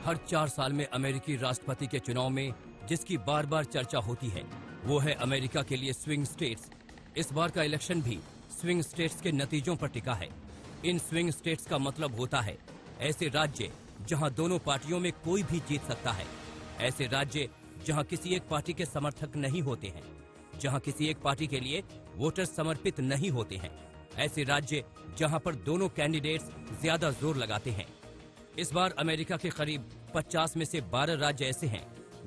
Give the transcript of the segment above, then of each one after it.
हर 4 साल में अमेरिकी राष्ट्रपति के चुनाव में जिसकी बार बार चर्चा होती है वो है अमेरिका के लिए स्विंग स्टेट्स। इस बार का इलेक्शन भी स्विंग स्टेट्स के नतीजों पर टिका है। इन स्विंग स्टेट्स का मतलब होता है ऐसे राज्य जहां दोनों पार्टियों में कोई भी जीत सकता है, ऐसे राज्य जहां किसी एक पार्टी के समर्थक नहीं होते हैं, जहां किसी एक पार्टी के लिए वोटर समर्पित नहीं होते हैं, ऐसे राज्य जहां पर दोनों कैंडिडेट्स ज्यादा जोर लगाते हैं। इस बार अमेरिका के करीब 50 में से 12 राज्य ऐसे हैं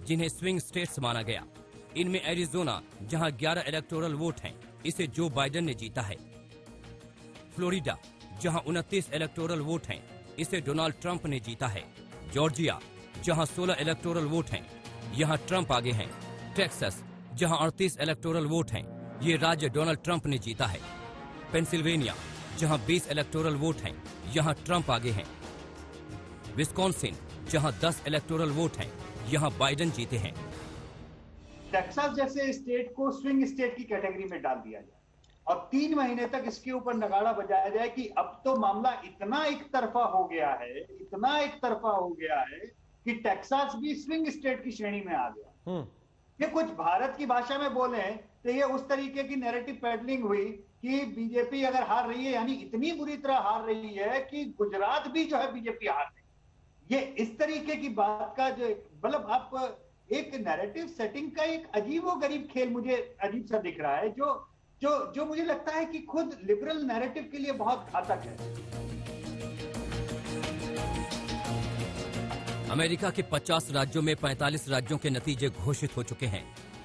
जिन्हें स्विंग स्टेट्स माना गया। इनमें एरिजोना जहां 11 इलेक्टोरल वोट हैं, इसे जो बाइडेन ने जीता है। फ्लोरिडा जहां 29 इलेक्टोरल वोट हैं, इसे डोनाल्ड ट्रंप ने जीता है। जॉर्जिया जहां 16 इलेक्टोरल वोट हैं, यहां ट्रंप आगे हैं। टेक्सास जहां 38 इलेक्टोरल वोट हैं, ये राज्य डोनाल्ड ट्रंप ने जीता है। पेंसिल्वेनिया जहां 20 इलेक्टोरल वोट हैं, यहां ट्रंप आगे हैं। विस्कॉन्सिन जहां 10 इलेक्टोरल वोट हैं, यहां बाइडेन जीते हैं। टेक्सास जैसे स्टेट को स्विंग स्टेट की कैटेगरी में डाल दिया जाए और 3 महीने तक इसके ऊपर नगाड़ा बजाया जाए कि अब तो मामला इतना एक तरफा हो गया है, इतना एक तरफा हो गया है कि टेक्सास भी स्विंग स्टेट की श्रेणी में आ गया। ये कुछ भारत की भाषा में बोले तो ये उस तरीके की नैरेटिव पैडलिंग हुई कि बीजेपी अगर हार रही है यानी इतनी बुरी तरह हार रही है कि गुजरात भी जो है बीजेपी हार रही है। ये इस तरीके की बात का जो मतलब आप एक नैरेटिव सेटिंग का एक अजीबोगरीब खेल मुझे अजीब सा दिख रहा है जो मुझे लगता है कि खुद लिबरल नैरेटिव के लिए बहुत घातक है। अमेरिका के 50 राज्यों में 45 राज्यों के नतीजे घोषित हो चुके हैं।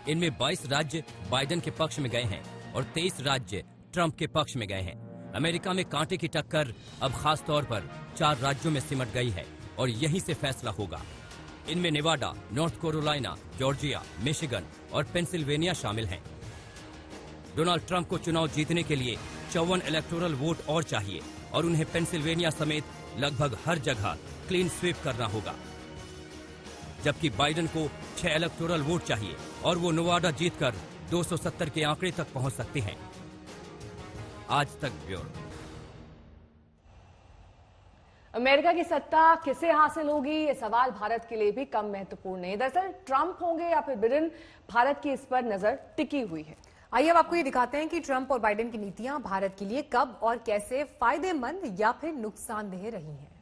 इनमें 22 राज्य बाइडेन के पक्ष में गए हैं और 23 राज्य ट्रंप के पक्ष में गए हैं। अमेरिका में कांटे की टक्कर अब खास तौर पर 4 राज्यों में सिमट गई है और यहीं से फैसला होगा। इनमें Nevada, north Carolina, Georgia, Michigan और पेंसिल्वेनिया शामिल हैं। डोनाल्ड ट्रंप को चुनाव जीतने के लिए 54 इलेक्टोरल वोट और चाहिए और उन्हें पेंसिल्वेनिया समेत लगभग हर जगह क्लीन स्वीप करना होगा, जबकि बाइडेन को 6 इलेक्टोरल वोट चाहिए और वो नेवाडा जीतकर 270 के आंकड़े तक पहुंच सकते हैं। आज तक ब्यूरो। अमेरिका की सत्ता किसे हासिल होगी, ये सवाल भारत के लिए भी कम महत्वपूर्ण नहीं। दरअसल ट्रंप होंगे या फिर बाइडेन, भारत की इस पर नजर टिकी हुई है। आइए अब आपको ये दिखाते हैं कि ट्रंप और बाइडेन की नीतियां भारत के लिए कब और कैसे फायदेमंद या फिर नुकसानदेह रही हैं।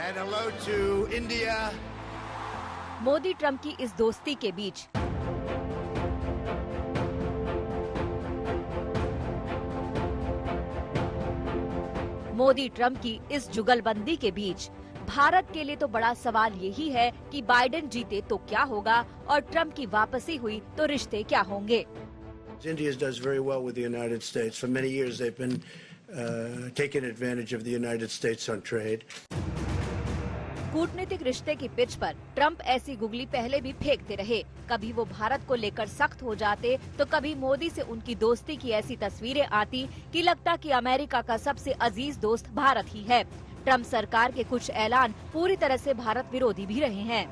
And hello to India. Modi Trump की इस दोस्ती के बीच मोदी ट्रंप की इस जुगलबंदी के बीच भारत के लिए तो बड़ा सवाल यही है कि बाइडेन जीते तो क्या होगा और ट्रंप की वापसी हुई तो रिश्ते क्या होंगे। India does very well with the United States. For many years they've been taking advantage of the United States on trade. कूटनीतिक रिश्ते की पिच पर ट्रंप ऐसी गुगली पहले भी फेंकते रहे। कभी वो भारत को लेकर सख्त हो जाते तो कभी मोदी से उनकी दोस्ती की ऐसी तस्वीरें आती कि लगता कि अमेरिका का सबसे अजीज दोस्त भारत ही है। ट्रंप सरकार के कुछ ऐलान पूरी तरह से भारत विरोधी भी रहे हैं।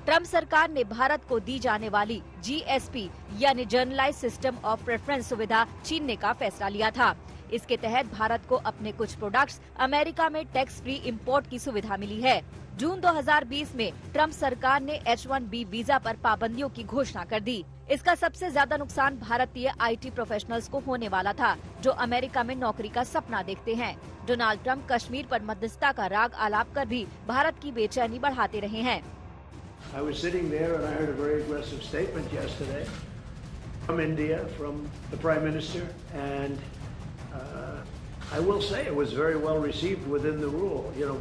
ट्रंप सरकार ने भारत को दी जाने वाली GSP यानी जर्नलाइज सिस्टम ऑफ प्रेफरेंस सुविधा छीनने का फैसला लिया था। इसके तहत भारत को अपने कुछ प्रोडक्ट्स अमेरिका में टैक्स फ्री इंपोर्ट की सुविधा मिली है। जून 2020 में ट्रंप सरकार ने H-1B वीजा पर पाबंदियों की घोषणा कर दी। इसका सबसे ज्यादा नुकसान भारतीय IT प्रोफेशनल्स को होने वाला था, जो अमेरिका में नौकरी का सपना देखते हैं। डोनाल्ड ट्रंप कश्मीर पर मध्यस्थता का राग आलाप कर भी भारत की बेचैनी बढ़ाते रहे हैं। I was sitting there and I heard a very aggressive statement yesterday from India, from the Prime Minister, and I will say it was very well received within the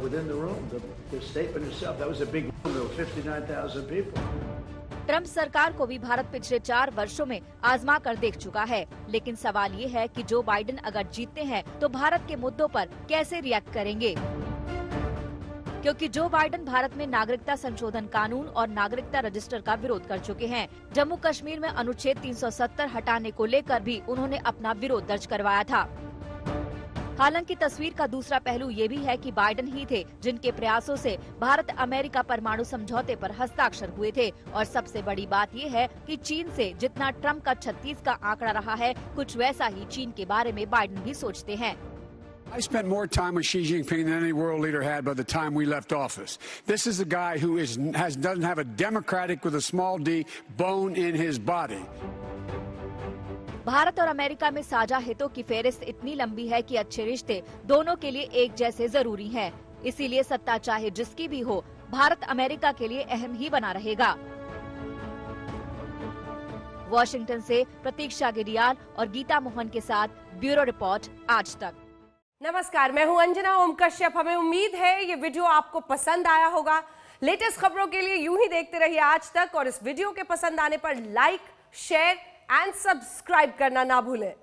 within the room. The statement itself, that was a big room, there were 59,000 people. Trump सरकार को भी भारत पिछले 4 वर्षों में आजमा कर देख चुका है, लेकिन सवाल ये है कि जो बाइडेन अगर जीतते हैं तो भारत के मुद्दों पर कैसे रिएक्ट करेंगे, क्योंकि जो बाइडेन भारत में नागरिकता संशोधन कानून और नागरिकता रजिस्टर का विरोध कर चुके हैं। जम्मू कश्मीर में अनुच्छेद 370 हटाने को लेकर भी उन्होंने अपना विरोध दर्ज करवाया था। हालांकि तस्वीर का दूसरा पहलू ये भी है कि बाइडेन ही थे जिनके प्रयासों से भारत अमेरिका परमाणु समझौते पर हस्ताक्षर हुए थे। और सबसे बड़ी बात ये है कि चीन से जितना ट्रंप का 36 का आंकड़ा रहा है, कुछ वैसा ही चीन के बारे में बाइडेन भी सोचते हैं। I spent more time with Xi Jinping than any world leader had by the time we left office. This is a guy who doesn't have a democratic with a small d bone in his body. Bharat और America में साझा हितों की फेहरिस्त इतनी लंबी है कि अच्छे रिश्ते दोनों के लिए एक जैसे जरूरी हैं। इसीलिए सत्ता चाहे जिसकी भी हो, भारत अमेरिका के लिए अहम ही बना रहेगा। वॉशिंगटन से प्रतीक्षा गिरियाल और गीता मोहन के साथ ब्यूरो रिपोर्ट आज तक। नमस्कार, मैं हूं अंजना ओम कश्यप। हमें उम्मीद है ये वीडियो आपको पसंद आया होगा। लेटेस्ट खबरों के लिए यूं ही देखते रहिए आज तक, और इस वीडियो के पसंद आने पर लाइक, शेयर एंड सब्सक्राइब करना ना भूलें।